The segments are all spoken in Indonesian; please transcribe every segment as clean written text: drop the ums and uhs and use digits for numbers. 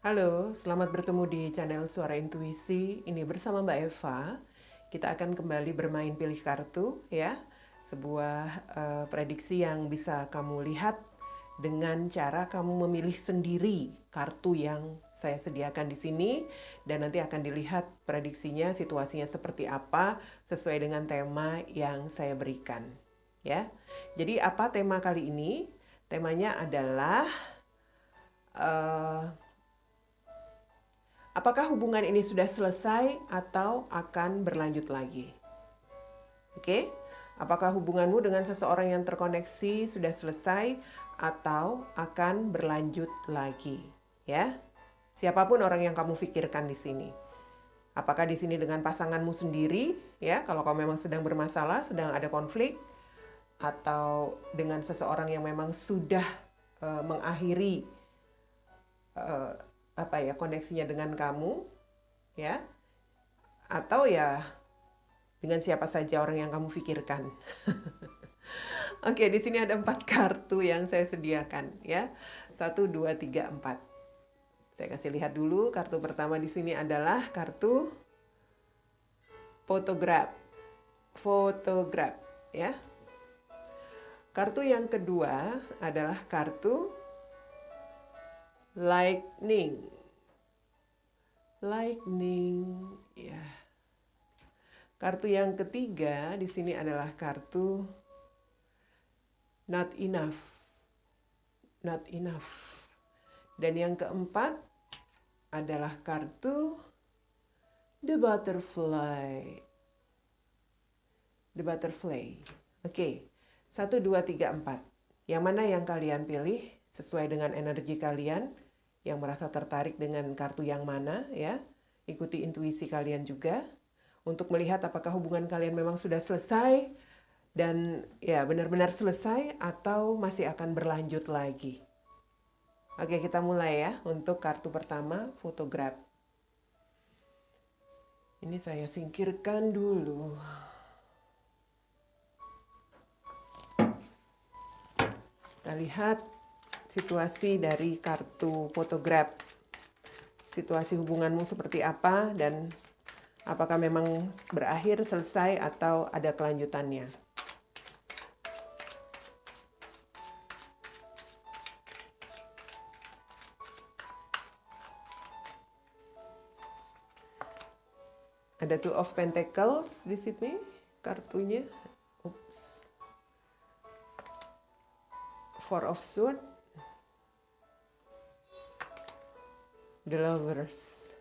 Halo, selamat bertemu di channel Suara Intuisi. Ini bersama Mbak Eva. Kita akan kembali bermain pilih kartu ya. Sebuah prediksi yang bisa kamu lihat dengan cara kamu memilih sendiri kartu yang saya sediakan di sini dan nanti akan dilihat prediksinya, situasinya seperti apa sesuai dengan tema yang saya berikan ya. Jadi apa tema kali ini? Temanya adalah apakah hubungan ini sudah selesai atau akan berlanjut lagi? Oke? Apakah hubunganmu dengan seseorang yang terkoneksi sudah selesai atau akan berlanjut lagi? Ya. Siapapun orang yang kamu pikirkan di sini. Apakah di sini dengan pasanganmu sendiri, ya, kalau kamu memang sedang bermasalah, sedang ada konflik, atau dengan seseorang yang memang sudah mengakhiri koneksinya dengan kamu, ya, atau ya dengan siapa saja orang yang kamu pikirkan. Oke, di sini ada 4 kartu yang saya sediakan ya. 1, 2, 3, 4. Saya kasih lihat dulu. Kartu pertama di sini adalah kartu fotograf. Fotograf ya. Kartu yang kedua adalah kartu lightning. Lightning ya. Kartu yang ketiga di sini adalah kartu not enough. Not enough. Dan yang keempat adalah kartu the butterfly. The butterfly. Oke. 1, 2, 3, 4. Yang mana yang kalian pilih sesuai dengan energi kalian, yang merasa tertarik dengan kartu yang mana ya. Ikuti intuisi kalian juga untuk melihat apakah hubungan kalian memang sudah selesai dan ya benar-benar selesai atau masih akan berlanjut lagi. Oke, kita mulai ya untuk kartu pertama, fotograf. Ini saya singkirkan dulu. Kita lihat situasi dari kartu fotograf. Situasi hubunganmu seperti apa dan apakah memang berakhir, selesai, atau ada kelanjutannya. Ada Two of Pentacles di sini kartunya. Oops. Four of Swords. The Lovers.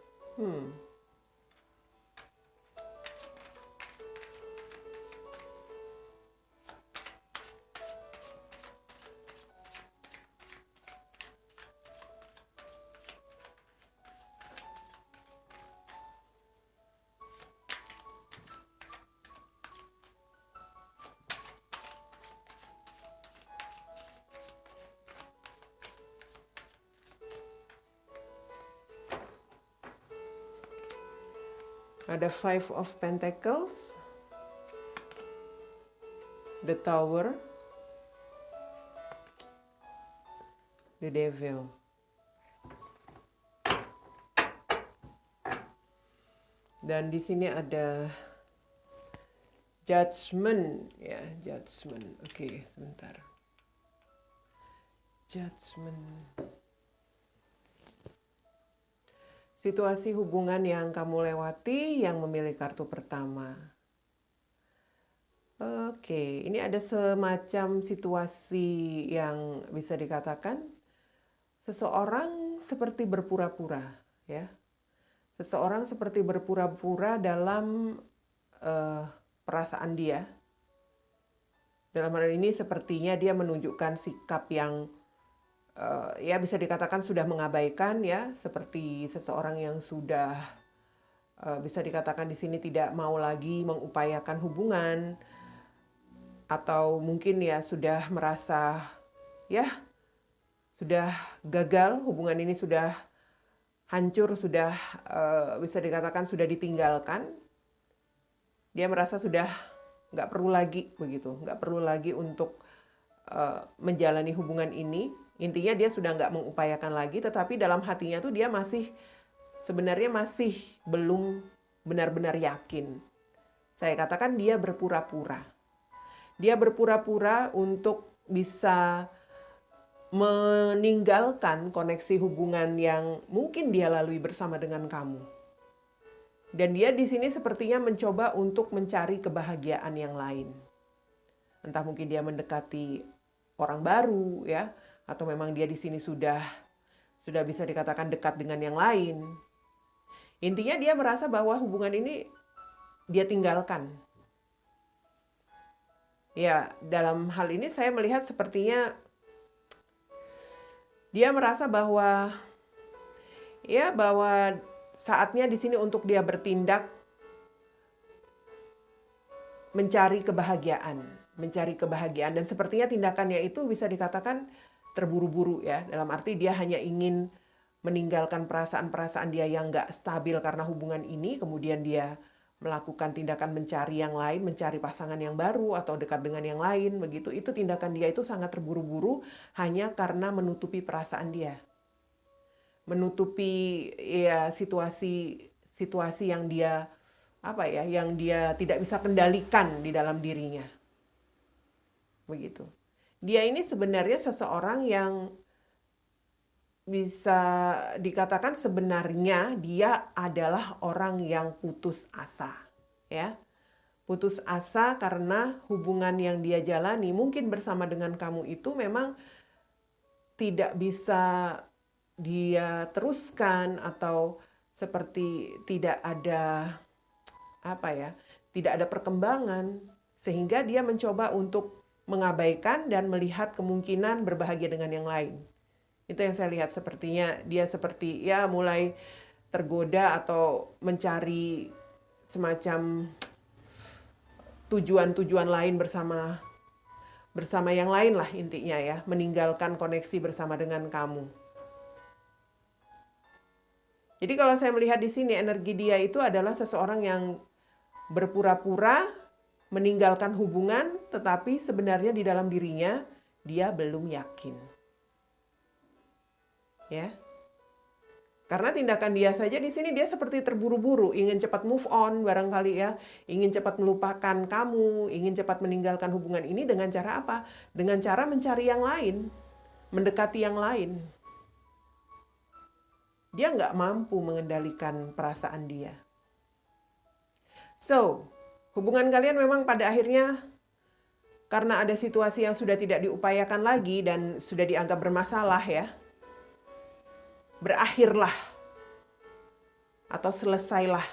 Ada Five of Pentacles, the Tower, the Devil. Dan di sini ada Judgment ya, Judgment. Oke, sebentar. Judgment. Situasi hubungan yang kamu lewati yang memilih kartu pertama. Oke, ini ada semacam situasi yang bisa dikatakan seseorang seperti berpura-pura ya. Seseorang seperti berpura-pura dalam perasaan dia. Dalam hal ini sepertinya dia menunjukkan sikap yang ya bisa dikatakan sudah mengabaikan ya, seperti seseorang yang sudah bisa dikatakan di sini tidak mau lagi mengupayakan hubungan, atau mungkin ya sudah merasa ya sudah gagal, hubungan ini sudah hancur, sudah bisa dikatakan sudah ditinggalkan. Dia merasa sudah nggak perlu lagi begitu, nggak perlu lagi untuk menjalani hubungan ini. Intinya dia sudah nggak mengupayakan lagi, tetapi dalam hatinya tuh dia sebenarnya masih belum benar-benar yakin. Saya katakan dia berpura-pura. Dia berpura-pura untuk bisa meninggalkan koneksi hubungan yang mungkin dia lalui bersama dengan kamu. Dan dia di sini sepertinya mencoba untuk mencari kebahagiaan yang lain. Entah mungkin dia mendekati orang baru ya, atau memang dia di sini sudah bisa dikatakan dekat dengan yang lain. Intinya dia merasa bahwa hubungan ini dia tinggalkan. Ya, dalam hal ini saya melihat sepertinya dia merasa bahwa saatnya di sini untuk dia bertindak mencari kebahagiaan dan sepertinya tindakannya itu bisa dikatakan terburu-buru ya, dalam arti dia hanya ingin meninggalkan perasaan-perasaan dia yang nggak stabil karena hubungan ini, kemudian dia melakukan tindakan mencari yang lain, mencari pasangan yang baru atau dekat dengan yang lain, begitu. Itu tindakan dia itu sangat terburu-buru hanya karena menutupi perasaan dia. Menutupi ya situasi yang dia yang dia tidak bisa kendalikan di dalam dirinya. Begitu. Dia ini sebenarnya seseorang yang bisa dikatakan sebenarnya dia adalah orang yang putus asa, ya. Putus asa karena hubungan yang dia jalani mungkin bersama dengan kamu itu memang tidak bisa dia teruskan atau seperti tidak ada tidak ada perkembangan sehingga dia mencoba untuk mengabaikan dan melihat kemungkinan berbahagia dengan yang lain. Itu yang saya lihat, sepertinya dia seperti ya mulai tergoda atau mencari semacam tujuan-tujuan lain bersama yang lain lah intinya ya, meninggalkan koneksi bersama dengan kamu. Jadi kalau saya melihat di sini energi dia itu adalah seseorang yang berpura-pura meninggalkan hubungan, tetapi sebenarnya di dalam dirinya dia belum yakin. Ya. Karena tindakan dia saja di sini dia seperti terburu-buru, ingin cepat move on barangkali ya, ingin cepat melupakan kamu, ingin cepat meninggalkan hubungan ini dengan cara apa? Dengan cara mencari yang lain, mendekati yang lain. Dia nggak mampu mengendalikan perasaan dia. So, hubungan kalian memang pada akhirnya karena ada situasi yang sudah tidak diupayakan lagi dan sudah dianggap bermasalah ya, berakhirlah atau selesailah.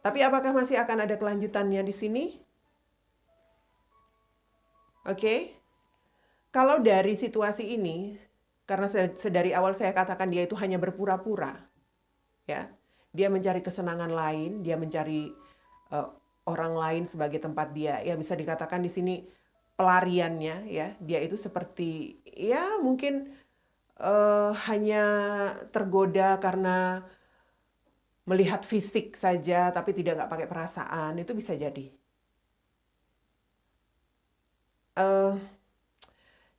Tapi apakah masih akan ada kelanjutannya di sini? Oke. Kalau dari situasi ini, karena sedari awal saya katakan dia itu hanya berpura-pura, ya. Dia mencari kesenangan lain, dia mencari orang lain sebagai tempat dia. Ya bisa dikatakan di sini pelariannya, ya. Dia itu seperti, ya mungkin hanya tergoda karena melihat fisik saja, tapi nggak pakai perasaan, itu bisa jadi.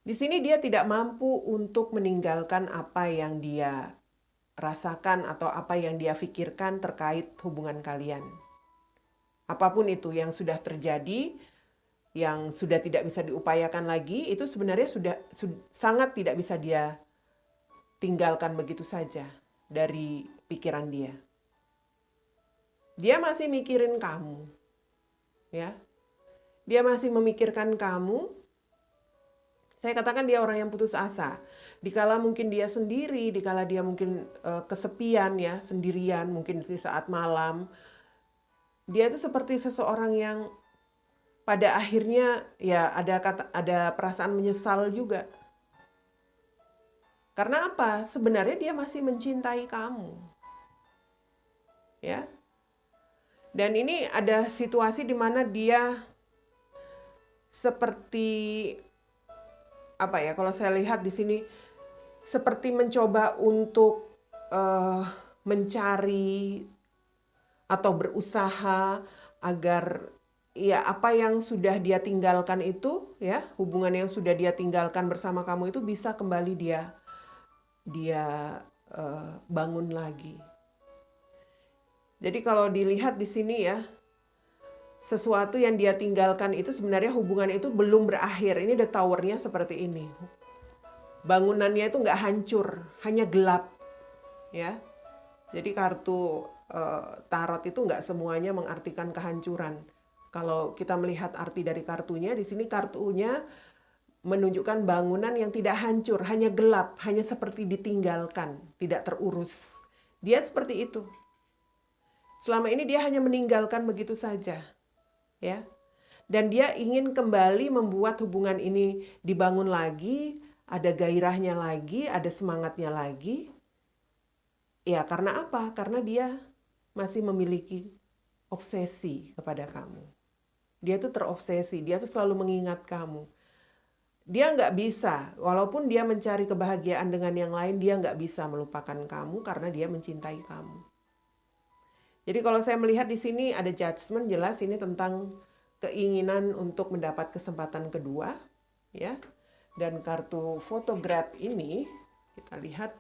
Di sini dia tidak mampu untuk meninggalkan apa yang dia rasakan atau apa yang dia pikirkan terkait hubungan kalian. Apapun itu yang sudah terjadi, yang sudah tidak bisa diupayakan lagi, itu sebenarnya sudah sangat tidak bisa dia tinggalkan begitu saja dari pikiran dia. Dia masih mikirin kamu. Ya. Dia masih memikirkan kamu. Saya katakan dia orang yang putus asa. Dikala mungkin dia sendiri, dikala dia mungkin kesepian ya, sendirian, mungkin di saat malam. Dia itu seperti seseorang yang pada akhirnya ya ada perasaan menyesal juga. Karena apa? Sebenarnya dia masih mencintai kamu. Ya. Dan ini ada situasi di mana dia seperti kalau saya lihat di sini seperti mencoba untuk mencari atau berusaha agar ya apa yang sudah dia tinggalkan itu, ya hubungan yang sudah dia tinggalkan bersama kamu itu bisa kembali dia bangun lagi. Jadi kalau dilihat di sini ya, sesuatu yang dia tinggalkan itu sebenarnya hubungan itu belum berakhir. Ini the tower-nya seperti ini. Bangunannya itu nggak hancur, hanya gelap, ya. Jadi kartu tarot itu nggak semuanya mengartikan kehancuran. Kalau kita melihat arti dari kartunya, di sini kartunya menunjukkan bangunan yang tidak hancur, hanya gelap, hanya seperti ditinggalkan, tidak terurus. Dia seperti itu. Selama ini dia hanya meninggalkan begitu saja, ya. Dan dia ingin kembali membuat hubungan ini dibangun lagi, ada gairahnya lagi, ada semangatnya lagi. Ya, karena apa? Karena dia masih memiliki obsesi kepada kamu. Dia tuh terobsesi, dia tuh selalu mengingat kamu. Dia nggak bisa, walaupun dia mencari kebahagiaan dengan yang lain, dia nggak bisa melupakan kamu karena dia mencintai kamu. Jadi kalau saya melihat di sini ada judgment, jelas ini tentang keinginan untuk mendapat kesempatan kedua, ya. Dan kartu photograph ini kita lihat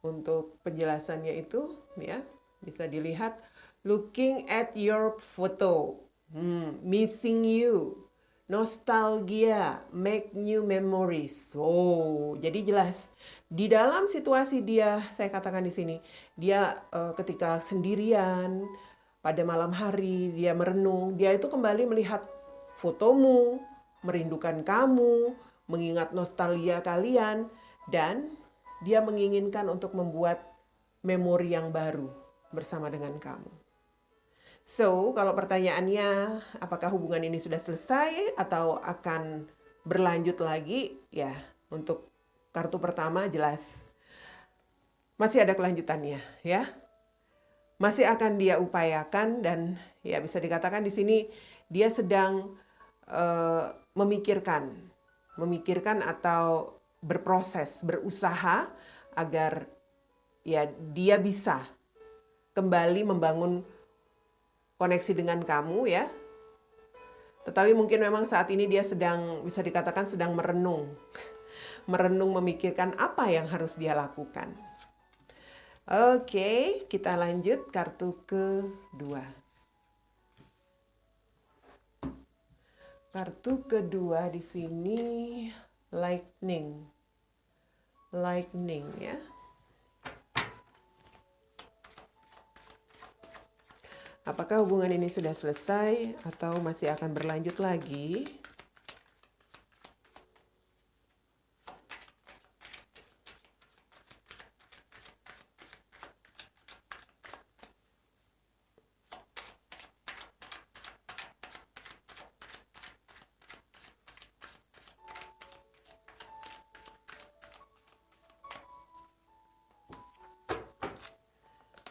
untuk penjelasannya itu, ya, bisa dilihat looking at your photo, missing you, nostalgia, make new memories. Oh, jadi jelas di dalam situasi dia, saya katakan di sini, dia ketika sendirian pada malam hari, dia merenung, dia itu kembali melihat fotomu, merindukan kamu, mengingat nostalgia kalian, dan dia menginginkan untuk membuat memori yang baru bersama dengan kamu. So, kalau pertanyaannya apakah hubungan ini sudah selesai atau akan berlanjut lagi? Ya, untuk kartu pertama jelas masih ada kelanjutannya, ya. Masih akan dia upayakan dan ya bisa dikatakan di sini dia sedang memikirkan atau berproses, berusaha agar ya dia bisa kembali membangun koneksi dengan kamu, ya. Tetapi mungkin memang saat ini dia sedang, bisa dikatakan sedang merenung. Merenung memikirkan apa yang harus dia lakukan. Oke, kita lanjut kartu kedua. Kartu kedua di sini lightning. Lightning, ya. Apakah hubungan ini sudah selesai atau masih akan berlanjut lagi?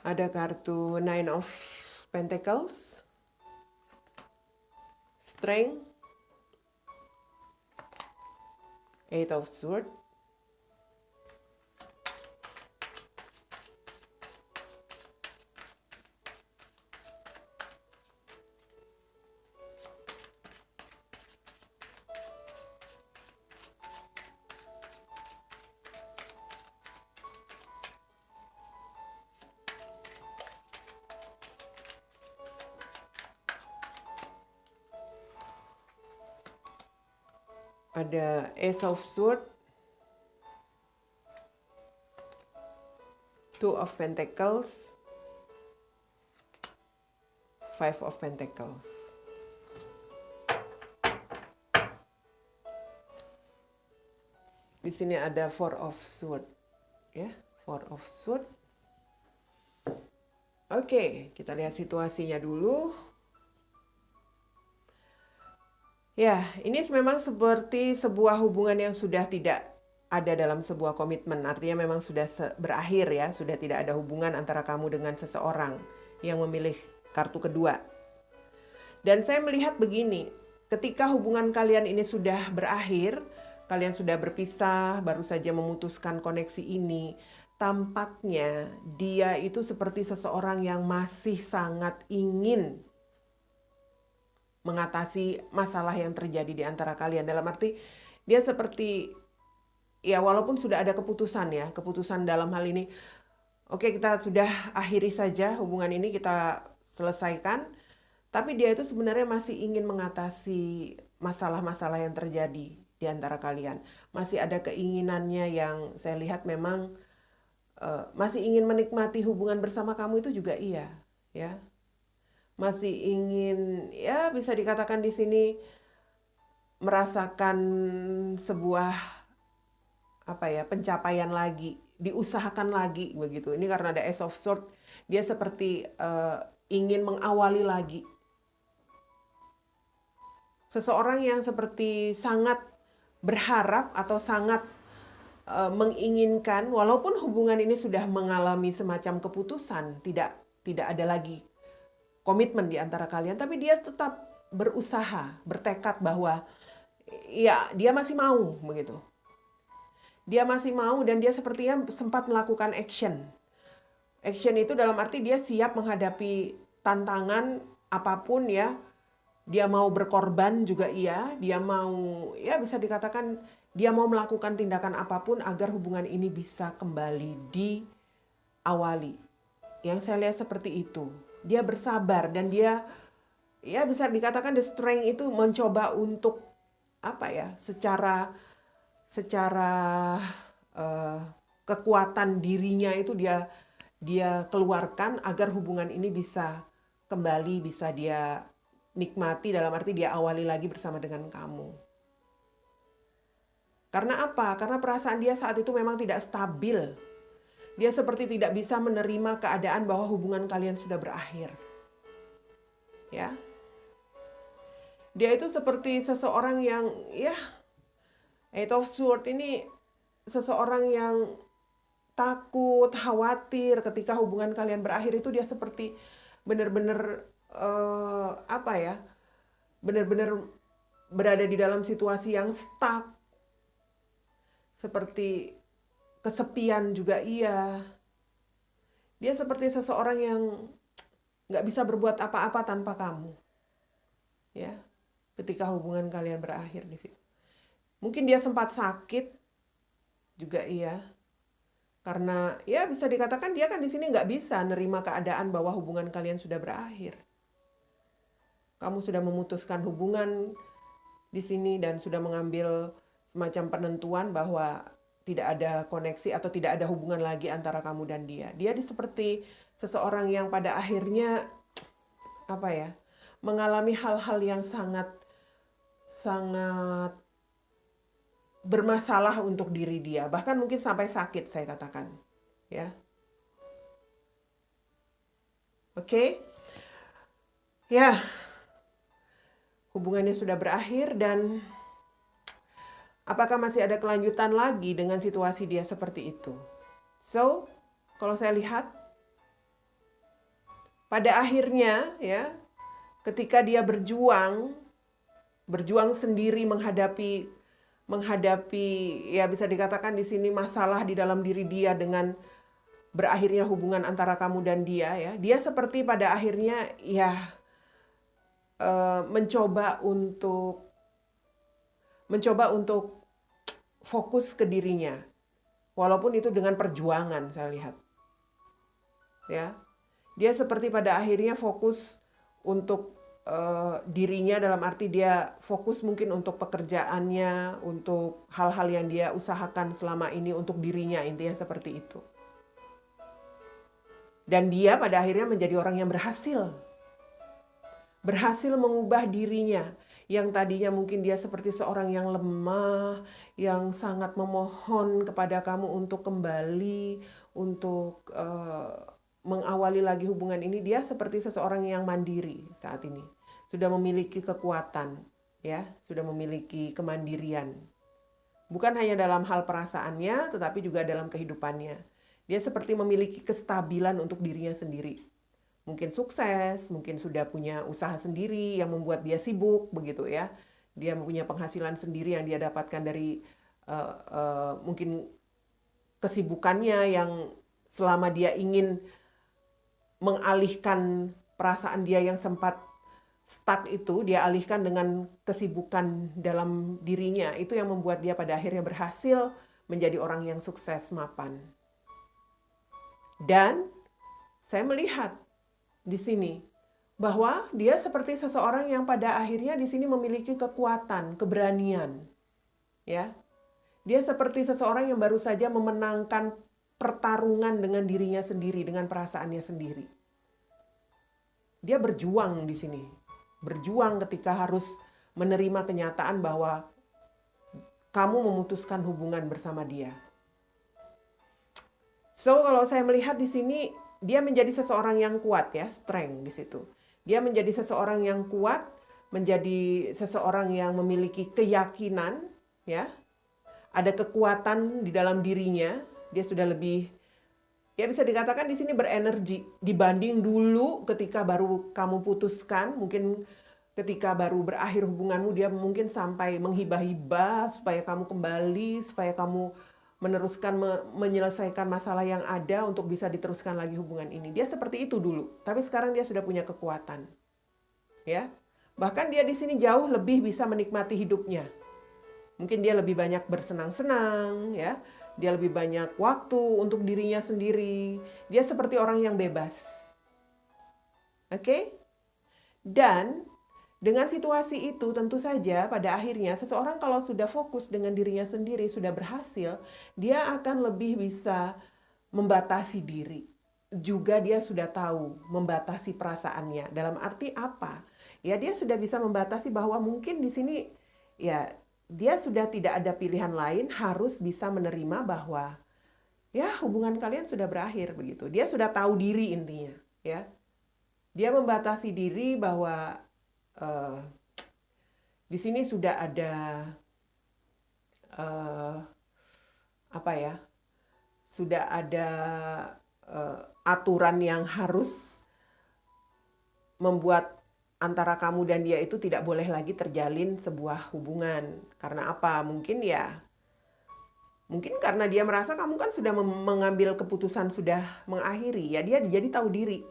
Ada kartu Nine of Pentacles, Strength, Eight of Swords, ada Ace of Swords, Two of Pentacles, Five of Pentacles. Di sini ada Four of Swords, ya, Four of Swords. Oke, kita lihat situasinya dulu. Ya, ini memang seperti sebuah hubungan yang sudah tidak ada dalam sebuah komitmen. Artinya memang sudah berakhir, ya, sudah tidak ada hubungan antara kamu dengan seseorang yang memilih kartu kedua. Dan saya melihat begini, ketika hubungan kalian ini sudah berakhir, kalian sudah berpisah, baru saja memutuskan koneksi ini, tampaknya dia itu seperti seseorang yang masih sangat ingin mengatasi masalah yang terjadi di antara kalian. Dalam arti dia seperti, ya walaupun sudah ada keputusan ya, keputusan dalam hal ini, oke kita sudah akhiri saja hubungan ini, kita selesaikan, tapi dia itu sebenarnya masih ingin mengatasi masalah-masalah yang terjadi di antara kalian. Masih ada keinginannya yang saya lihat memang masih ingin menikmati hubungan bersama kamu itu juga iya, ya. Masih ingin, ya bisa dikatakan di sini merasakan sebuah apa ya, pencapaian lagi, diusahakan lagi begitu. Ini karena ada Ace of Swords, dia seperti ingin mengawali lagi. Seseorang yang seperti sangat berharap atau sangat menginginkan, walaupun hubungan ini sudah mengalami semacam keputusan, tidak ada lagi komitmen di antara kalian, tapi dia tetap berusaha, bertekad bahwa ya dia masih mau begitu. Dia masih mau dan dia sepertinya sempat melakukan action. Action itu dalam arti dia siap menghadapi tantangan apapun ya. Dia mau berkorban juga iya, dia mau, ya bisa dikatakan dia mau melakukan tindakan apapun agar hubungan ini bisa kembali diawali. Yang saya lihat seperti itu. Dia bersabar dan dia, ya bisa dikatakan the strength itu mencoba untuk apa ya, secara kekuatan dirinya itu dia keluarkan agar hubungan ini bisa kembali, bisa dia nikmati, dalam arti dia awali lagi bersama dengan kamu. Karena apa? Karena perasaan dia saat itu memang tidak stabil. Dia seperti tidak bisa menerima keadaan bahwa hubungan kalian sudah berakhir. Ya. Dia itu seperti seseorang yang, ya, Eight of Swords ini seseorang yang takut, khawatir ketika hubungan kalian berakhir. Itu dia seperti benar-benar apa ya, benar-benar berada di dalam situasi yang stuck, seperti kesepian juga iya. Dia seperti seseorang yang nggak bisa berbuat apa-apa tanpa kamu, ya, ketika hubungan kalian berakhir di situ. Mungkin dia sempat sakit juga iya, karena ya bisa dikatakan dia kan di sini nggak bisa nerima keadaan bahwa hubungan kalian sudah berakhir. Kamu sudah memutuskan hubungan di sini dan sudah mengambil semacam penentuan bahwa tidak ada koneksi atau tidak ada hubungan lagi antara kamu dan dia. Dia seperti seseorang yang pada akhirnya apa ya, mengalami hal-hal yang sangat bermasalah untuk diri dia, bahkan mungkin sampai sakit saya katakan, ya. Oke. Ya. Hubungannya sudah berakhir dan apakah masih ada kelanjutan lagi dengan situasi dia seperti itu? So, kalau saya lihat pada akhirnya ya, ketika dia berjuang sendiri menghadapi ya bisa dikatakan di sini masalah di dalam diri dia dengan berakhirnya hubungan antara kamu dan dia ya. Dia seperti pada akhirnya ya mencoba untuk fokus ke dirinya, walaupun itu dengan perjuangan saya lihat, ya. Dia seperti pada akhirnya fokus untuk dirinya, dalam arti dia fokus mungkin untuk pekerjaannya, untuk hal-hal yang dia usahakan selama ini untuk dirinya, intinya seperti itu. Dan dia pada akhirnya menjadi orang yang berhasil mengubah dirinya yang tadinya mungkin dia seperti seorang yang lemah, yang sangat memohon kepada kamu untuk kembali, untuk mengawali lagi hubungan ini. Dia seperti seseorang yang mandiri saat ini, sudah memiliki kekuatan, ya, sudah memiliki kemandirian. Bukan hanya dalam hal perasaannya, tetapi juga dalam kehidupannya. Dia seperti memiliki kestabilan untuk dirinya sendiri. Mungkin sukses, mungkin sudah punya usaha sendiri yang membuat dia sibuk, begitu ya. Dia punya penghasilan sendiri yang dia dapatkan dari mungkin kesibukannya yang selama dia ingin mengalihkan perasaan dia yang sempat stuck itu dia alihkan dengan kesibukan dalam dirinya. Itu yang membuat dia pada akhirnya berhasil menjadi orang yang sukses mapan. Dan saya melihat di sini bahwa dia seperti seseorang yang pada akhirnya di sini memiliki kekuatan, keberanian. Ya. Dia seperti seseorang yang baru saja memenangkan pertarungan dengan dirinya sendiri, dengan perasaannya sendiri. Dia berjuang di sini. Berjuang ketika harus menerima kenyataan bahwa kamu memutuskan hubungan bersama dia. So, kalau saya melihat di sini, dia menjadi seseorang yang kuat ya, strength di situ. Dia menjadi seseorang yang kuat, menjadi seseorang yang memiliki keyakinan, ya. Ada kekuatan di dalam dirinya, dia sudah lebih, ya bisa dikatakan di sini berenergi dibanding dulu ketika baru kamu putuskan, mungkin ketika baru berakhir hubunganmu dia mungkin sampai menghibah-hibah supaya kamu kembali, supaya kamu meneruskan menyelesaikan masalah yang ada untuk bisa diteruskan lagi hubungan ini. Dia seperti itu dulu, tapi sekarang dia sudah punya kekuatan. Ya. Bahkan dia di sini jauh lebih bisa menikmati hidupnya. Mungkin dia lebih banyak bersenang-senang, ya. Dia lebih banyak waktu untuk dirinya sendiri. Dia seperti orang yang bebas. Oke? Dan dengan situasi itu tentu saja pada akhirnya seseorang kalau sudah fokus dengan dirinya sendiri, sudah berhasil, dia akan lebih bisa membatasi diri. Juga dia sudah tahu membatasi perasaannya. Dalam arti apa? Ya dia sudah bisa membatasi bahwa mungkin di sini ya dia sudah tidak ada pilihan lain, harus bisa menerima bahwa ya hubungan kalian sudah berakhir begitu. Dia sudah tahu diri intinya, ya. Dia membatasi diri bahwa di sini sudah ada apa ya? Sudah ada aturan yang harus membuat antara kamu dan dia itu tidak boleh lagi terjalin sebuah hubungan. Karena apa? Mungkin karena dia merasa kamu kan sudah mengambil keputusan, sudah mengakhiri. Ya dia jadi tahu diri.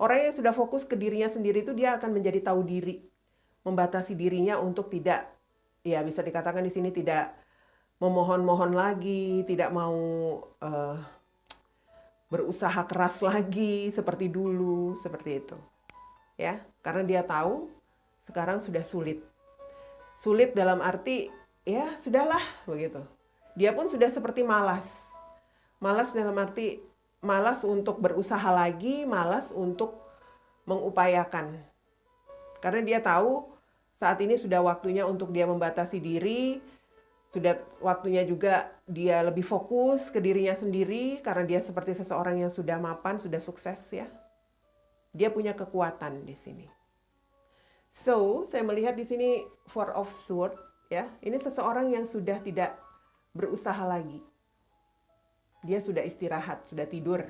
Orang yang sudah fokus ke dirinya sendiri itu dia akan menjadi tahu diri, membatasi dirinya untuk tidak, ya bisa dikatakan di sini tidak memohon-mohon lagi, tidak mau berusaha keras lagi seperti dulu, seperti itu. Ya, karena dia tahu sekarang sudah sulit. Sulit dalam arti ya sudahlah begitu. Dia pun sudah seperti malas. Malas dalam arti malas untuk berusaha lagi, malas untuk mengupayakan. Karena dia tahu saat ini sudah waktunya untuk dia membatasi diri, sudah waktunya juga dia lebih fokus ke dirinya sendiri karena dia seperti seseorang yang sudah mapan, sudah sukses ya. Dia punya kekuatan di sini. So, saya melihat di sini Four of Swords ya. Ini seseorang yang sudah tidak berusaha lagi. Dia sudah istirahat, sudah tidur.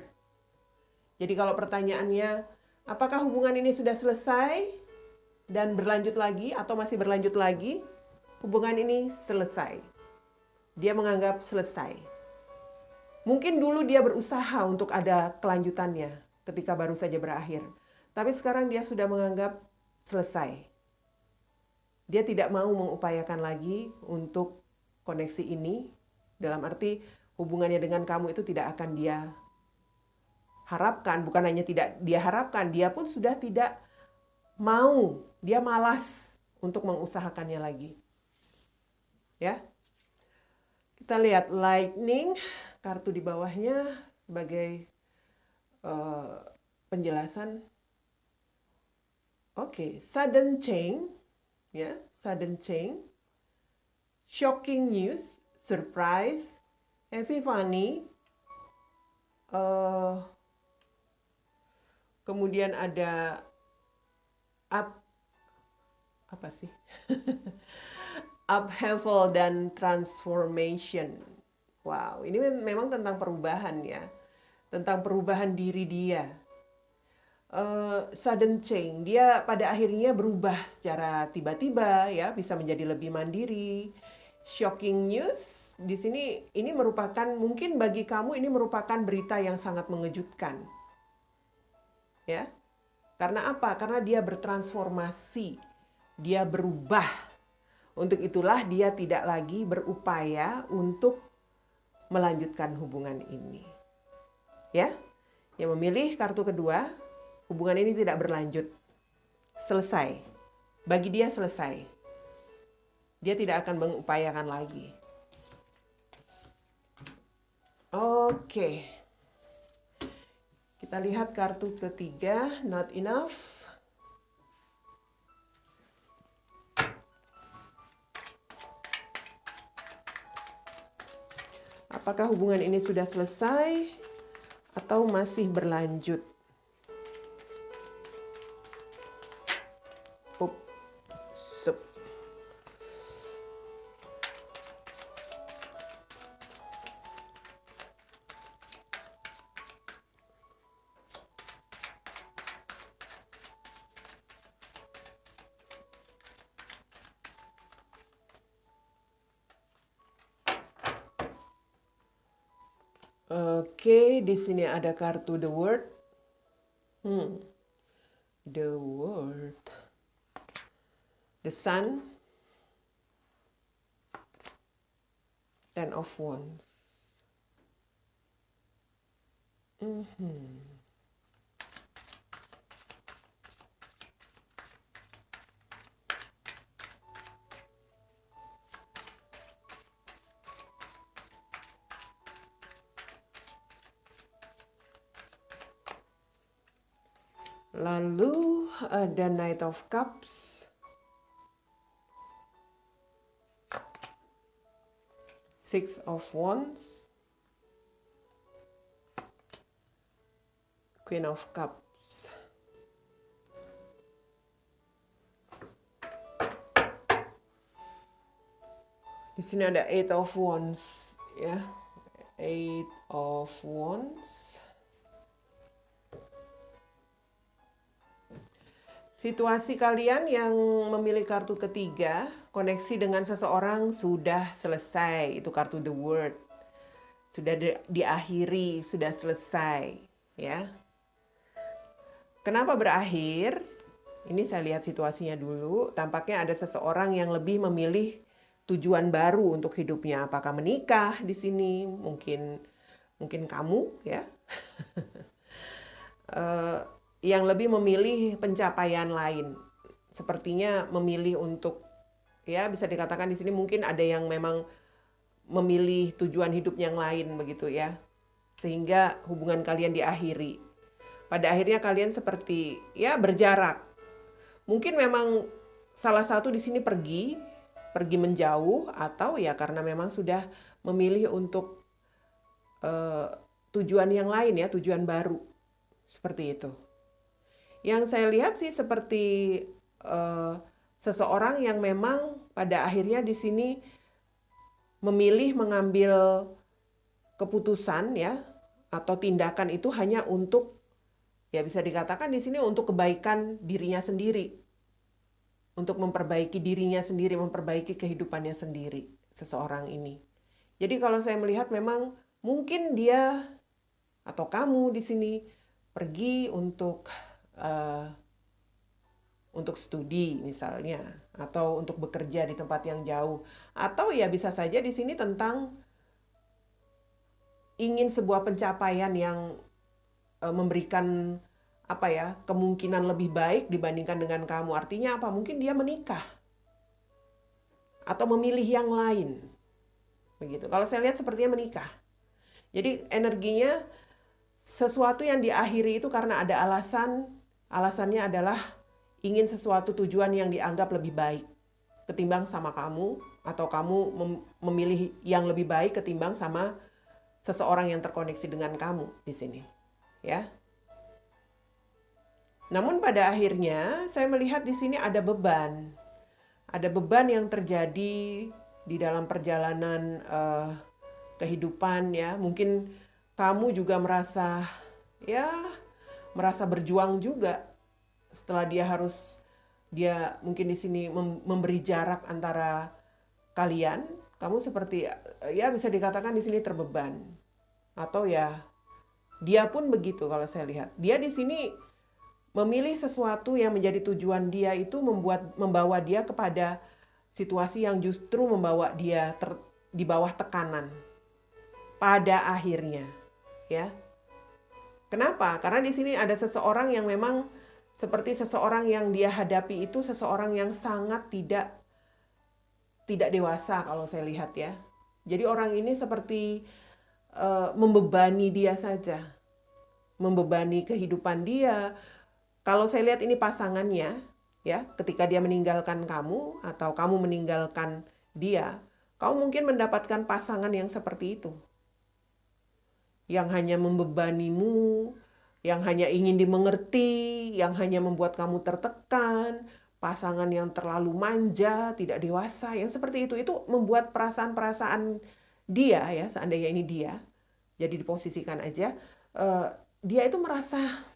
Jadi kalau pertanyaannya, apakah hubungan ini sudah selesai dan berlanjut lagi atau masih berlanjut lagi? Hubungan ini selesai. Dia menganggap selesai. Mungkin dulu dia berusaha untuk ada kelanjutannya ketika baru saja berakhir. Tapi sekarang dia sudah menganggap selesai. Dia tidak mau mengupayakan lagi untuk koneksi ini. Dalam arti hubungannya dengan kamu itu tidak akan dia harapkan. Bukan hanya tidak dia harapkan, dia pun sudah tidak mau. Dia malas untuk mengusahakannya lagi. Ya. Kita lihat lightning, kartu di bawahnya sebagai penjelasan. Oke, sudden change, ya, sudden change, shocking news, surprise, epiphany, kemudian ada apa sih? Upheaval dan transformation. Wow, ini memang tentang perubahan ya, tentang perubahan diri dia. Sudden change, dia pada akhirnya berubah secara tiba-tiba ya, bisa menjadi lebih mandiri. Shocking news di sini ini merupakan mungkin bagi kamu ini merupakan berita yang sangat mengejutkan. Ya. Karena apa? Karena dia bertransformasi, dia berubah. Untuk itulah dia tidak lagi berupaya untuk melanjutkan hubungan ini. Ya, yang memilih kartu kedua, hubungan ini tidak berlanjut. Selesai. Bagi dia selesai. Dia tidak akan mengupayakan lagi. Oke. Kita lihat kartu ketiga, not enough. Apakah hubungan ini sudah selesai atau masih berlanjut? Oke, di sini ada kartu The World. The World. The Sun. Ten of Wands. Lalu ada Knight of Cups. Six of Wands. Queen of Cups. Di sini ada Eight of Wands, ya. Eight of Wands. Situasi kalian yang memilih kartu ketiga, koneksi dengan seseorang sudah selesai. Itu kartu The World. Sudah diakhiri, sudah selesai, ya. Kenapa berakhir? Ini saya lihat situasinya dulu. Tampaknya ada seseorang yang lebih memilih tujuan baru untuk hidupnya. Apakah menikah di sini? Mungkin kamu, ya. Yang lebih memilih pencapaian lain. Sepertinya memilih untuk, ya bisa dikatakan di sini mungkin ada yang memang memilih tujuan hidup yang lain begitu ya. Sehingga hubungan kalian diakhiri. Pada akhirnya kalian seperti ya berjarak. Mungkin memang salah satu di sini pergi menjauh, atau ya karena memang sudah memilih untuk tujuan yang lain ya, tujuan baru. Seperti itu. Yang saya lihat sih seperti seseorang yang memang pada akhirnya di sini memilih mengambil keputusan ya atau tindakan itu hanya untuk ya bisa dikatakan di sini untuk kebaikan dirinya sendiri. Untuk memperbaiki dirinya sendiri, memperbaiki kehidupannya sendiri seseorang ini. Jadi kalau saya melihat memang mungkin dia atau kamu di sini pergi untuk studi misalnya, atau untuk bekerja di tempat yang jauh, atau ya bisa saja di sini tentang ingin sebuah pencapaian yang memberikan apa ya kemungkinan lebih baik dibandingkan dengan kamu. Artinya apa? Mungkin dia menikah atau memilih yang lain, begitu. Kalau saya lihat sepertinya menikah. Jadi energinya sesuatu yang diakhiri itu karena ada alasan. Alasannya adalah ingin sesuatu tujuan yang dianggap lebih baik ketimbang sama kamu, atau kamu memilih yang lebih baik ketimbang sama seseorang yang terkoneksi dengan kamu di sini, ya. Namun pada akhirnya saya melihat di sini ada beban. Ada beban yang terjadi di dalam perjalanan kehidupan ya. Mungkin kamu juga merasa berjuang juga setelah dia mungkin di sini memberi jarak antara kalian. Kamu seperti ya bisa dikatakan di sini terbeban, atau ya dia pun begitu. Kalau saya lihat dia di sini Memilih sesuatu yang menjadi tujuan dia itu membawa dia kepada situasi yang justru membawa dia di bawah tekanan pada akhirnya, ya. Kenapa? Karena di sini ada seseorang yang memang seperti seseorang yang dia hadapi itu seseorang yang sangat tidak dewasa kalau saya lihat ya. Jadi orang ini seperti membebani dia saja, membebani kehidupan dia. Kalau saya lihat ini pasangannya, ya, ketika dia meninggalkan kamu atau kamu meninggalkan dia, kamu mungkin mendapatkan pasangan yang seperti itu. Yang hanya membebanimu, yang hanya ingin dimengerti, yang hanya membuat kamu tertekan, pasangan yang terlalu manja, tidak dewasa, yang seperti itu membuat perasaan-perasaan dia ya, seandainya ini dia, jadi diposisikan aja, dia itu merasa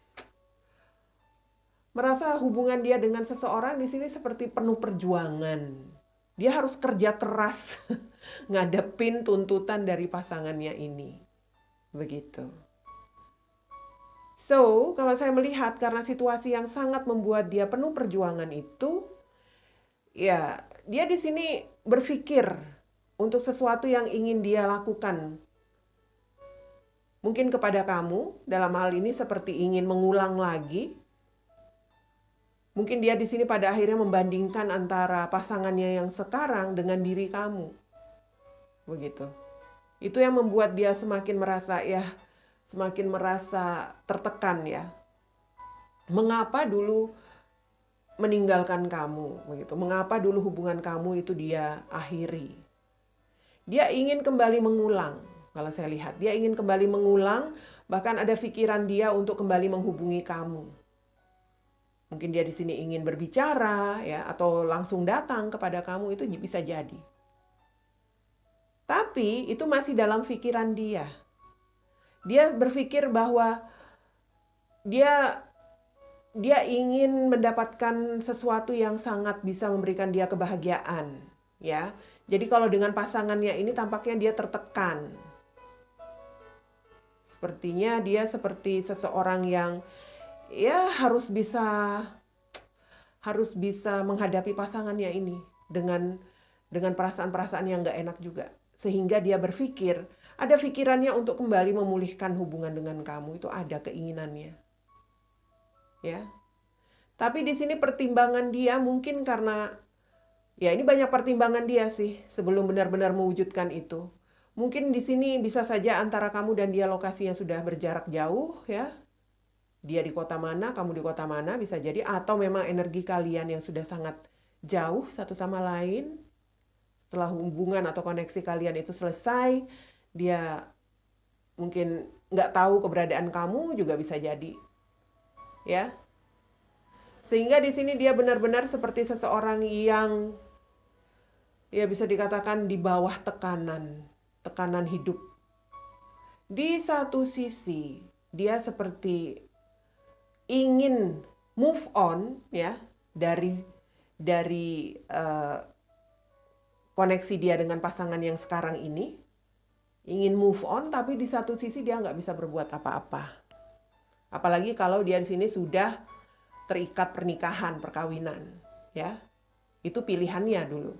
hubungan dia dengan seseorang di sini seperti penuh perjuangan. Dia harus kerja keras ngadepin tuntutan dari pasangannya ini. Begitu. So, kalau saya melihat karena situasi yang sangat membuat dia penuh perjuangan itu, ya, dia di sini berpikir untuk sesuatu yang ingin dia lakukan. Mungkin kepada kamu, dalam hal ini seperti ingin mengulang lagi. Mungkin dia di sini pada akhirnya membandingkan antara pasangannya yang sekarang dengan diri kamu. Begitu. Itu yang membuat dia semakin merasa tertekan ya. Mengapa dulu meninggalkan kamu begitu? Mengapa dulu hubungan kamu itu dia akhiri? Dia ingin kembali mengulang. Kalau saya lihat, dia ingin kembali mengulang, bahkan ada pikiran dia untuk kembali menghubungi kamu. Mungkin dia di sini ingin berbicara ya, atau langsung datang kepada kamu, itu bisa jadi. Tapi itu masih dalam pikiran dia. Dia berpikir bahwa dia ingin mendapatkan sesuatu yang sangat bisa memberikan dia kebahagiaan, ya. Jadi kalau dengan pasangannya ini tampaknya dia tertekan. Sepertinya dia seperti seseorang yang ya harus bisa menghadapi pasangannya ini dengan perasaan-perasaan yang gak enak juga. Sehingga dia berpikir, ada pikirannya untuk kembali memulihkan hubungan dengan kamu, itu ada keinginannya. Ya. Tapi di sini pertimbangan dia mungkin karena ya ini banyak pertimbangan dia sih sebelum benar-benar mewujudkan itu. Mungkin di sini bisa saja antara kamu dan dia lokasinya sudah berjarak jauh ya. Dia di kota mana, kamu di kota mana bisa jadi, atau memang energi kalian yang sudah sangat jauh satu sama lain. Setelah hubungan atau koneksi kalian itu selesai, dia mungkin nggak tahu keberadaan kamu juga bisa jadi, ya. Sehingga di sini dia benar-benar seperti seseorang yang ya bisa dikatakan di bawah tekanan hidup. Di satu sisi dia seperti ingin move on ya dari koneksi dia dengan pasangan yang sekarang ini, ingin move on, tapi di satu sisi dia nggak bisa berbuat apa-apa. Apalagi kalau dia di sini sudah terikat pernikahan, perkawinan, ya. Itu pilihannya dulu.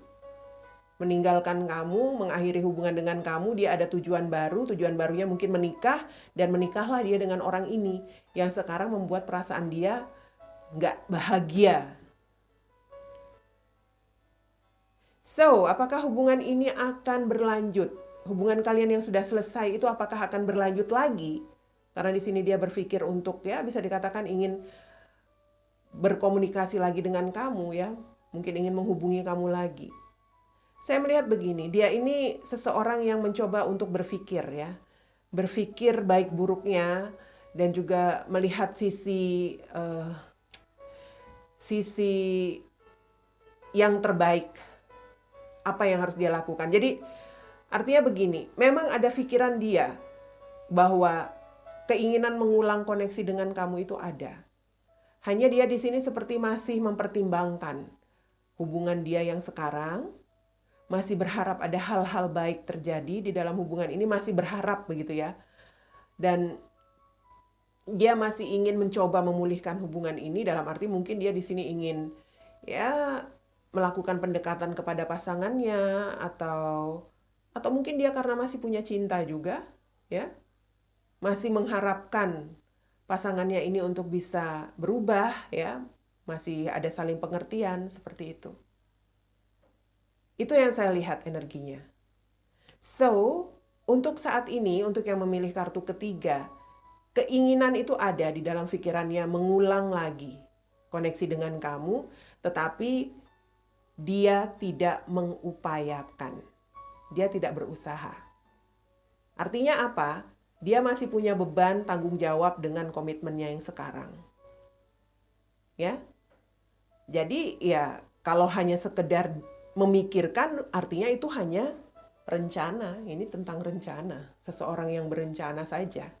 Meninggalkan kamu, mengakhiri hubungan dengan kamu, dia ada tujuan barunya mungkin menikah, dan menikahlah dia dengan orang ini, yang sekarang membuat perasaan dia nggak bahagia. So, apakah hubungan ini akan berlanjut? Hubungan kalian yang sudah selesai itu apakah akan berlanjut lagi? Karena di sini dia berpikir untuk ya bisa dikatakan ingin berkomunikasi lagi dengan kamu ya. Mungkin ingin menghubungi kamu lagi. Saya melihat begini, dia ini seseorang yang mencoba untuk berpikir ya. Berpikir baik buruknya dan juga melihat sisi yang terbaik. Apa yang harus dia lakukan. Jadi artinya begini, memang ada pikiran dia bahwa keinginan mengulang koneksi dengan kamu itu ada. Hanya dia di sini seperti masih mempertimbangkan hubungan dia yang sekarang, masih berharap ada hal-hal baik terjadi di dalam hubungan ini, masih berharap begitu ya. Dan dia masih ingin mencoba memulihkan hubungan ini, dalam arti mungkin dia di sini ingin ya melakukan pendekatan kepada pasangannya, atau mungkin dia karena masih punya cinta juga, ya, masih mengharapkan pasangannya ini untuk bisa berubah, ya, masih ada saling pengertian seperti itu. Itu yang saya lihat energinya. So, untuk saat ini, untuk yang memilih kartu ketiga, keinginan itu ada di dalam pikirannya mengulang lagi koneksi dengan kamu, tetapi dia tidak mengupayakan. Dia tidak berusaha. Artinya apa? Dia masih punya beban tanggung jawab dengan komitmennya yang sekarang. Ya. Jadi ya kalau hanya sekedar memikirkan, artinya itu hanya rencana. Ini tentang rencana. Seseorang yang berencana saja.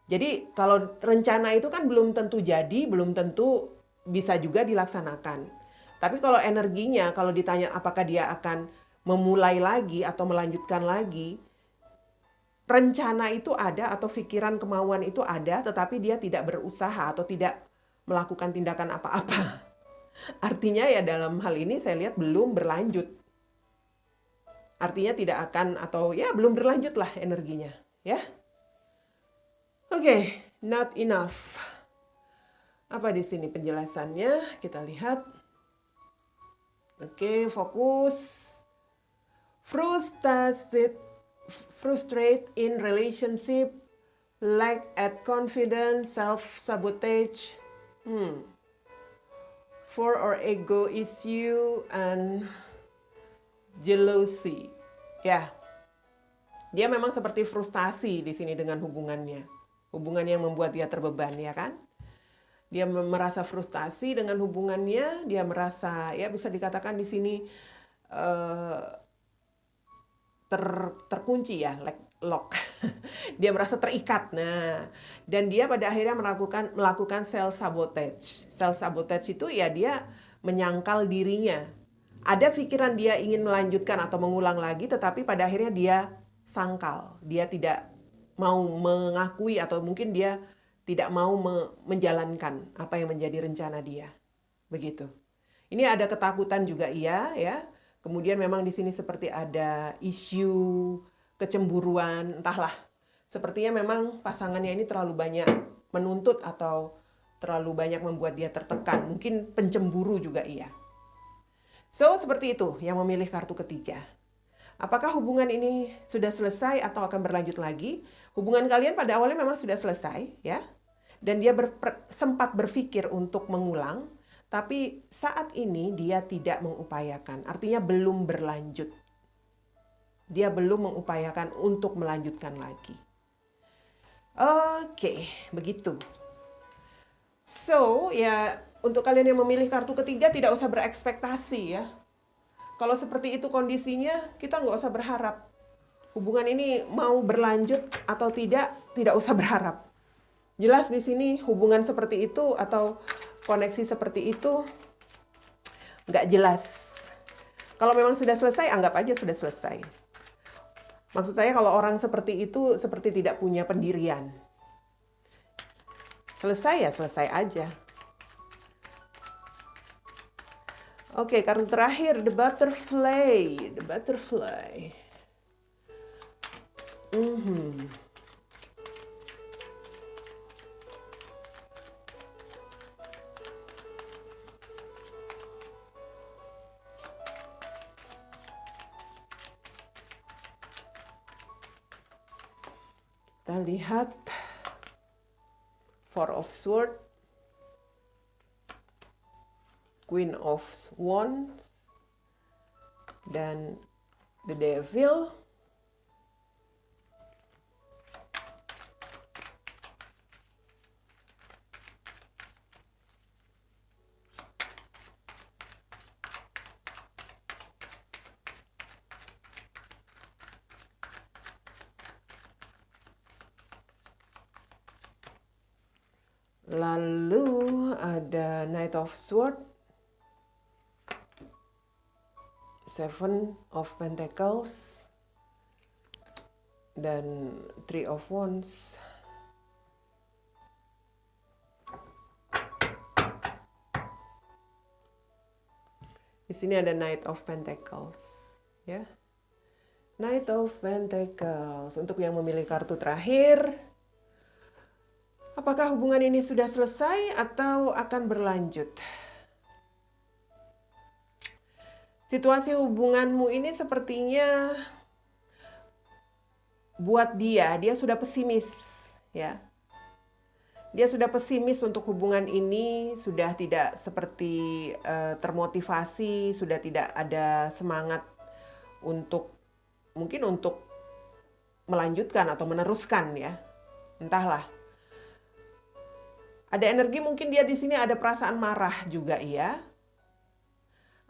Jadi kalau rencana itu kan belum tentu jadi, belum tentu bisa juga dilaksanakan. Tapi kalau energinya, kalau ditanya apakah dia akan memulai lagi atau melanjutkan lagi, rencana itu ada atau pikiran kemauan itu ada, tetapi dia tidak berusaha atau tidak melakukan tindakan apa-apa. Artinya ya dalam hal ini saya lihat belum berlanjut. Artinya tidak akan atau ya belum berlanjut lah energinya, ya. Oke, not enough. Apa di sini penjelasannya? Kita lihat. Oke, fokus. Frustrate in relationship, lack at confidence, self-sabotage, for or ego issue, and jealousy. Ya, dia memang seperti frustasi di sini dengan hubungannya. Hubungan yang membuat dia terbeban, ya kan? Dia merasa frustasi dengan hubungannya, dia merasa, ya bisa dikatakan di sini terkunci ya, lock. Dia merasa terikat. Nah, dan dia pada akhirnya melakukan self sabotage. Self sabotage itu ya dia menyangkal dirinya. Ada pikiran dia ingin melanjutkan atau mengulang lagi, tetapi pada akhirnya dia sangkal. Dia tidak mau mengakui atau mungkin dia tidak mau menjalankan apa yang menjadi rencana dia. Begitu. Ini ada ketakutan juga iya, ya. Kemudian memang di sini seperti ada isu kecemburuan, entahlah. Sepertinya memang pasangannya ini terlalu banyak menuntut atau terlalu banyak membuat dia tertekan. Mungkin pencemburu juga iya. So, seperti itu yang memilih kartu ketiga. Apakah hubungan ini sudah selesai atau akan berlanjut lagi? Hubungan kalian pada awalnya memang sudah selesai, ya. Dan dia sempat berpikir untuk mengulang, tapi saat ini dia tidak mengupayakan. Artinya belum berlanjut. Dia belum mengupayakan untuk melanjutkan lagi. Oke, begitu. So, ya untuk kalian yang memilih kartu ketiga tidak usah berekspektasi ya. Kalau seperti itu kondisinya, kita nggak usah berharap. Hubungan ini mau berlanjut atau tidak usah berharap. Jelas di sini hubungan seperti itu atau koneksi seperti itu nggak jelas. Kalau memang sudah selesai, anggap aja sudah selesai. Maksud saya kalau orang seperti itu seperti tidak punya pendirian. Selesai ya selesai aja. Oke, kartu terakhir, the butterfly. The butterfly. Kita lihat Four of Swords, Queen of Wands, dan The Devil. Lalu ada Knight of Swords, Seven of Pentacles, dan Three of Wands. Di sini ada Knight of Pentacles, ya. Knight of Pentacles. Untuk yang memilih kartu terakhir, apakah hubungan ini sudah selesai atau akan berlanjut? Situasi hubunganmu ini sepertinya buat dia sudah pesimis, ya. Dia sudah pesimis untuk hubungan ini, sudah tidak seperti termotivasi, sudah tidak ada semangat untuk mungkin untuk melanjutkan atau meneruskan, ya. Entahlah. Ada energi, mungkin dia di sini ada perasaan marah juga, ya.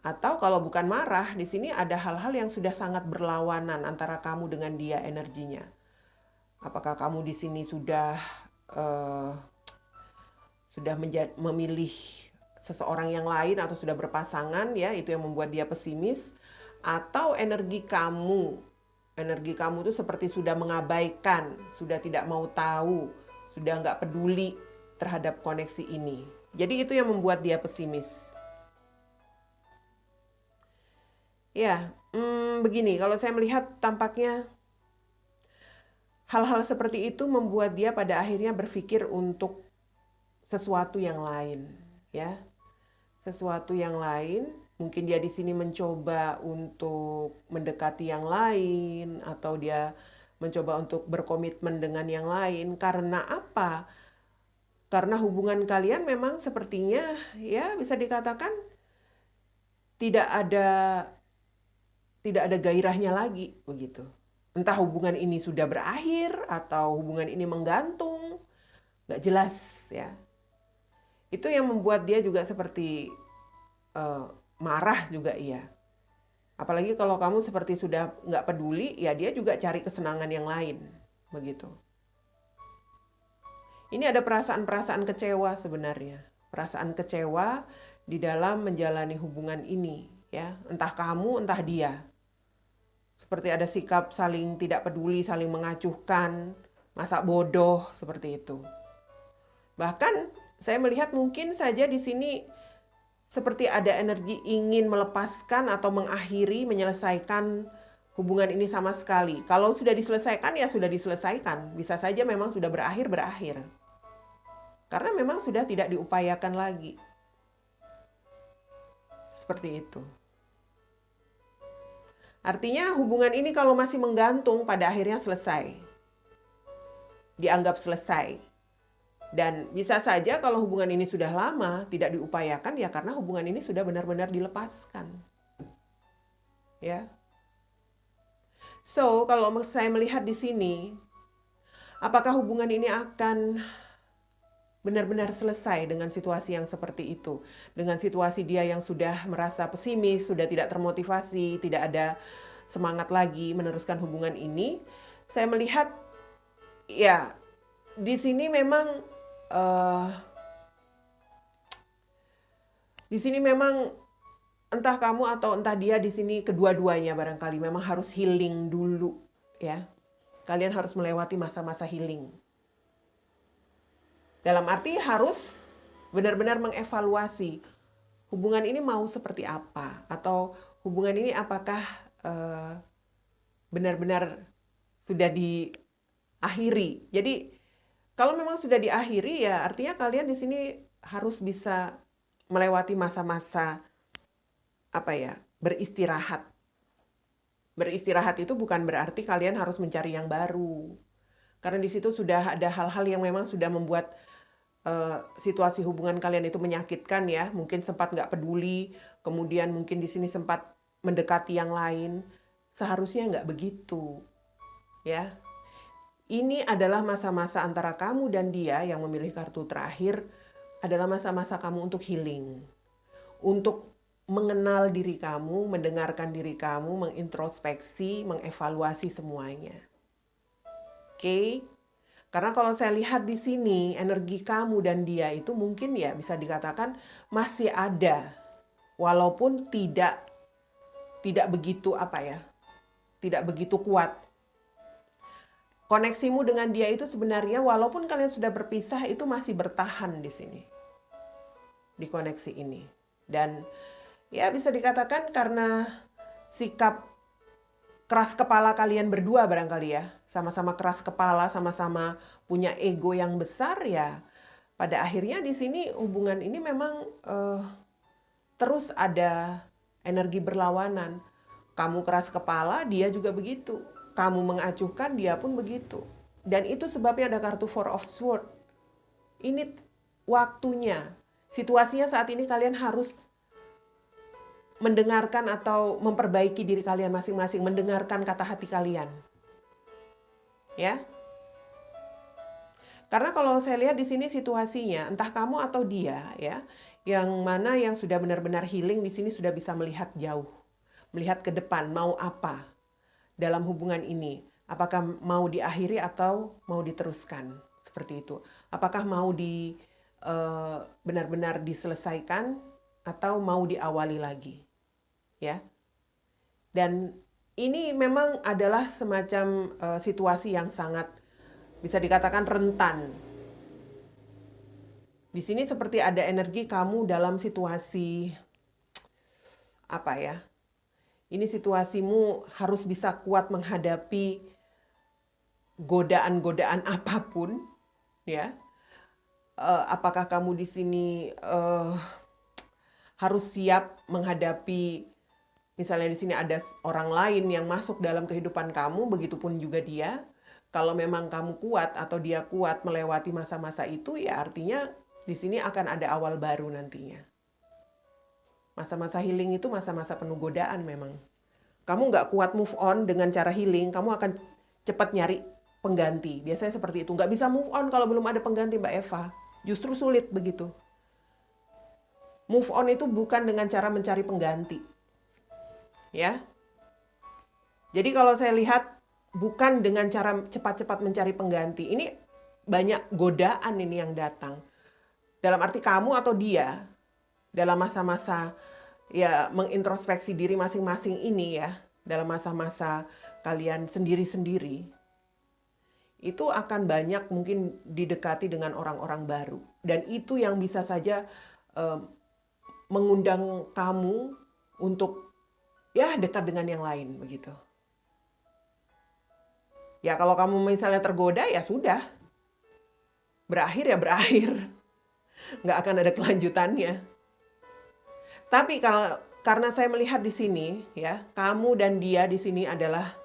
Atau kalau bukan marah, di sini ada hal-hal yang sudah sangat berlawanan antara kamu dengan dia energinya. Apakah kamu di sini sudah memilih seseorang yang lain atau sudah berpasangan, ya, itu yang membuat dia pesimis. Atau energi kamu itu seperti sudah mengabaikan, sudah tidak mau tahu, sudah nggak peduli terhadap koneksi ini. Jadi itu yang membuat dia pesimis. Ya, begini, kalau saya melihat tampaknya hal-hal seperti itu membuat dia pada akhirnya berpikir untuk sesuatu yang lain, ya. Sesuatu yang lain, mungkin dia di sini mencoba untuk mendekati yang lain atau dia mencoba untuk berkomitmen dengan yang lain. Karena apa? Karena hubungan kalian memang sepertinya, ya, bisa dikatakan tidak ada gairahnya lagi, begitu. Entah hubungan ini sudah berakhir atau hubungan ini menggantung, nggak jelas, ya. Itu yang membuat dia juga seperti marah juga, iya. Apalagi kalau kamu seperti sudah nggak peduli, ya dia juga cari kesenangan yang lain, begitu. Ini ada perasaan-perasaan kecewa sebenarnya. Perasaan kecewa di dalam menjalani hubungan ini, ya. Entah kamu, entah dia. Seperti ada sikap saling tidak peduli, saling mengacuhkan, masa bodoh, seperti itu. Bahkan saya melihat mungkin saja di sini seperti ada energi ingin melepaskan atau mengakhiri, menyelesaikan hubungan ini sama sekali. Kalau sudah diselesaikan, ya sudah diselesaikan. Bisa saja memang sudah berakhir. Karena memang sudah tidak diupayakan lagi. Seperti itu. Artinya hubungan ini kalau masih menggantung, pada akhirnya selesai. Dianggap selesai. Dan bisa saja kalau hubungan ini sudah lama tidak diupayakan, ya karena hubungan ini sudah benar-benar dilepaskan. Ya. So, kalau saya melihat di sini, apakah hubungan ini akan benar-benar selesai dengan situasi yang seperti itu? Dengan situasi dia yang sudah merasa pesimis, sudah tidak termotivasi, tidak ada semangat lagi meneruskan hubungan ini. Saya melihat, ya, di sini memang entah kamu atau entah dia di sini, kedua-duanya barangkali memang harus healing dulu, ya. Kalian harus melewati masa-masa healing. Dalam arti harus benar-benar mengevaluasi hubungan ini mau seperti apa, atau hubungan ini apakah benar-benar sudah diakhiri. Jadi kalau memang sudah diakhiri, ya artinya kalian di sini harus bisa melewati masa-masa beristirahat. Beristirahat itu bukan berarti kalian harus mencari yang baru. Karena di situ sudah ada hal-hal yang memang sudah membuat situasi hubungan kalian itu menyakitkan, ya. Mungkin sempat nggak peduli, kemudian mungkin di sini sempat mendekati yang lain. Seharusnya nggak begitu, ya. Ini adalah masa-masa antara kamu dan dia yang memilih kartu terakhir, adalah masa-masa kamu untuk healing. Untuk mengenal diri kamu, mendengarkan diri kamu, mengintrospeksi, mengevaluasi semuanya. Oke? Karena kalau saya lihat di sini, energi kamu dan dia itu mungkin, ya, bisa dikatakan masih ada. Walaupun tidak begitu tidak begitu kuat. Koneksimu dengan dia itu sebenarnya walaupun kalian sudah berpisah itu masih bertahan di sini. Di koneksi ini. Dan Ya bisa dikatakan karena sikap keras kepala kalian berdua barangkali ya. Sama-sama keras kepala, sama-sama punya ego yang besar ya. Pada akhirnya di sini hubungan ini memang terus ada energi berlawanan. Kamu keras kepala, dia juga begitu. Kamu mengacuhkan, dia pun begitu. Dan itu sebabnya ada kartu Four of Swords. Ini waktunya. Situasinya saat ini kalian harus mendengarkan atau memperbaiki diri kalian masing-masing, mendengarkan kata hati kalian. Ya. Karena kalau saya lihat di sini situasinya, entah kamu atau dia ya, yang mana yang sudah benar-benar healing di sini sudah bisa melihat jauh, melihat ke depan mau apa dalam hubungan ini. Apakah mau diakhiri atau mau diteruskan seperti itu? Apakah mau benar-benar diselesaikan atau mau diawali lagi? Ya. Dan ini memang adalah semacam situasi yang sangat bisa dikatakan rentan. Di sini seperti ada energi kamu dalam situasi apa ya? Ini situasimu harus bisa kuat menghadapi godaan-godaan apapun, ya. Apakah kamu di sini harus siap menghadapi, misalnya di sini ada orang lain yang masuk dalam kehidupan kamu, begitupun juga dia. Kalau memang kamu kuat atau dia kuat melewati masa-masa itu, ya artinya di sini akan ada awal baru nantinya. Masa-masa healing itu masa-masa penuh godaan memang. Kamu nggak kuat move on dengan cara healing, kamu akan cepat nyari pengganti. Biasanya seperti itu. Nggak bisa move on kalau belum ada pengganti, Mbak Eva. Justru sulit begitu. Move on itu bukan dengan cara mencari pengganti. Ya. Jadi kalau saya lihat bukan dengan cara cepat-cepat mencari pengganti. Ini banyak godaan ini yang datang. Dalam arti kamu atau dia dalam masa-masa ya mengintrospeksi diri masing-masing ini ya, dalam masa-masa kalian sendiri-sendiri, itu akan banyak mungkin didekati dengan orang-orang baru. Dan itu yang bisa saja mengundang kamu untuk ya dekat dengan yang lain begitu. Ya kalau kamu misalnya tergoda ya sudah. Berakhir ya berakhir. Nggak akan ada kelanjutannya. Tapi karena saya melihat di sini ya, kamu dan dia di sini adalah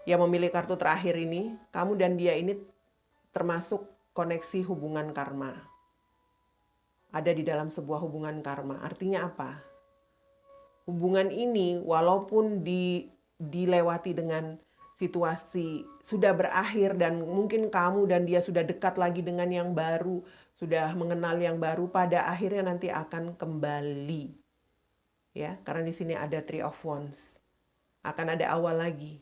yang memilih kartu terakhir ini, kamu dan dia ini termasuk koneksi hubungan karma. Ada di dalam sebuah hubungan karma. Artinya apa? Hubungan ini walaupun dilewati dengan situasi sudah berakhir dan mungkin kamu dan dia sudah dekat lagi dengan yang baru, sudah mengenal yang baru, pada akhirnya nanti akan kembali. Ya, karena di sini ada Three of Wands. Akan ada awal lagi.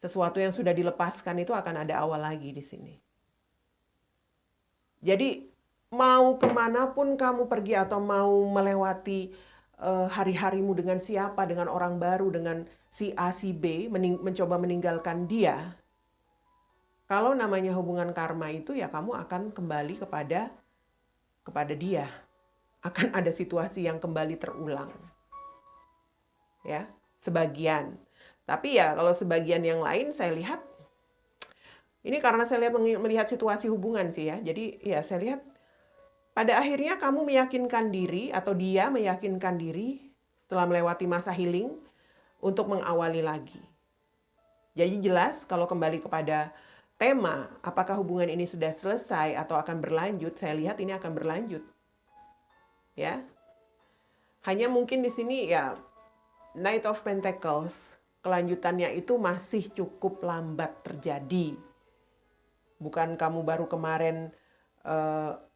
Sesuatu yang sudah dilepaskan itu akan ada awal lagi di sini. Jadi mau kemanapun kamu pergi atau mau melewati hari-harimu dengan siapa, dengan orang baru, dengan si A, si B, mencoba meninggalkan dia, kalau namanya hubungan karma itu ya kamu akan kembali kepada dia. Akan ada situasi yang kembali terulang. Ya, sebagian. Tapi ya kalau sebagian yang lain saya lihat, ini karena saya lihat melihat situasi hubungan sih ya. Jadi ya saya lihat pada akhirnya kamu meyakinkan diri atau dia meyakinkan diri setelah melewati masa healing untuk mengawali lagi. Jadi jelas kalau kembali kepada tema, apakah hubungan ini sudah selesai atau akan berlanjut, saya lihat ini akan berlanjut. Ya. Hanya mungkin di sini ya Knight of Pentacles, kelanjutannya itu masih cukup lambat terjadi. Bukan kamu baru kemarin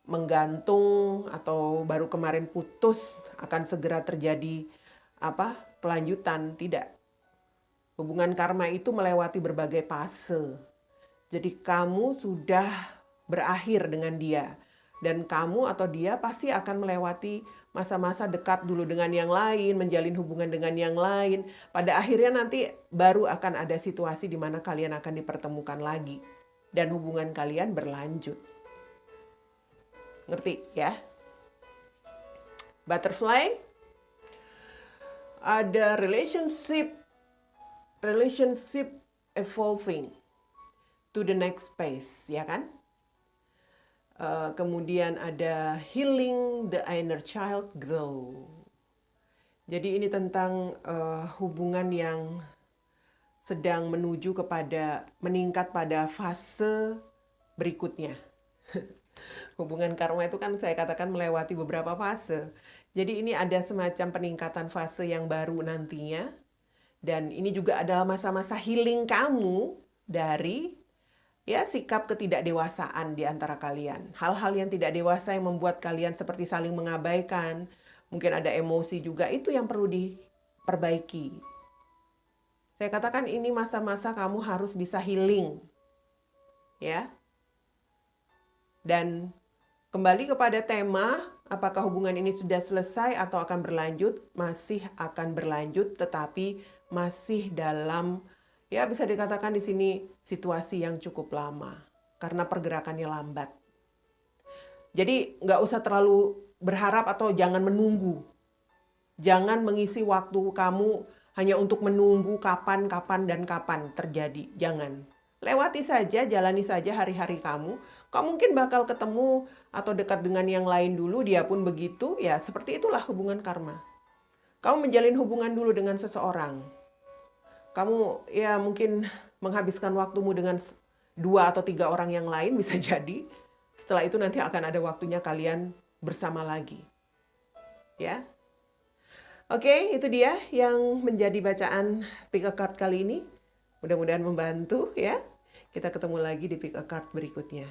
menggantung atau baru kemarin putus akan segera terjadi kelanjutan, tidak. Hubungan karma itu melewati berbagai fase. Jadi kamu sudah berakhir dengan dia dan kamu atau dia pasti akan melewati masa-masa dekat dulu dengan yang lain, menjalin hubungan dengan yang lain. Pada akhirnya nanti baru akan ada situasi di mana kalian akan dipertemukan lagi dan hubungan kalian berlanjut. Ngerti ya? Butterfly, Ada relationship evolving to the next phase, ya kan? Kemudian ada healing the inner child grow. Jadi ini tentang hubungan yang sedang menuju kepada meningkat pada fase berikutnya. Hubungan karma itu kan saya katakan melewati beberapa fase. Jadi ini ada semacam peningkatan fase yang baru nantinya. Dan ini juga adalah masa-masa healing kamu dari ya sikap ketidakdewasaan di antara kalian. Hal-hal yang tidak dewasa yang membuat kalian seperti saling mengabaikan. Mungkin ada emosi juga, itu yang perlu diperbaiki. Saya katakan ini masa-masa kamu harus bisa healing. Ya. Dan kembali kepada tema, apakah hubungan ini sudah selesai atau akan berlanjut? Masih akan berlanjut, tetapi masih dalam, ya bisa dikatakan di sini situasi yang cukup lama. Karena pergerakannya lambat. Jadi nggak usah terlalu berharap atau jangan menunggu. Jangan mengisi waktu kamu hanya untuk menunggu kapan terjadi. Jangan. Lewati saja, jalani saja hari-hari kamu. Kamu mungkin bakal ketemu atau dekat dengan yang lain dulu, dia pun begitu. Ya, seperti itulah hubungan karma. Kamu menjalin hubungan dulu dengan seseorang. Kamu ya mungkin menghabiskan waktumu dengan 2 atau 3 orang yang lain, bisa jadi. Setelah itu nanti akan ada waktunya kalian bersama lagi. Ya. Oke, itu dia yang menjadi bacaan Pick a Card kali ini. Mudah-mudahan membantu ya. Kita ketemu lagi di Pick a Card berikutnya.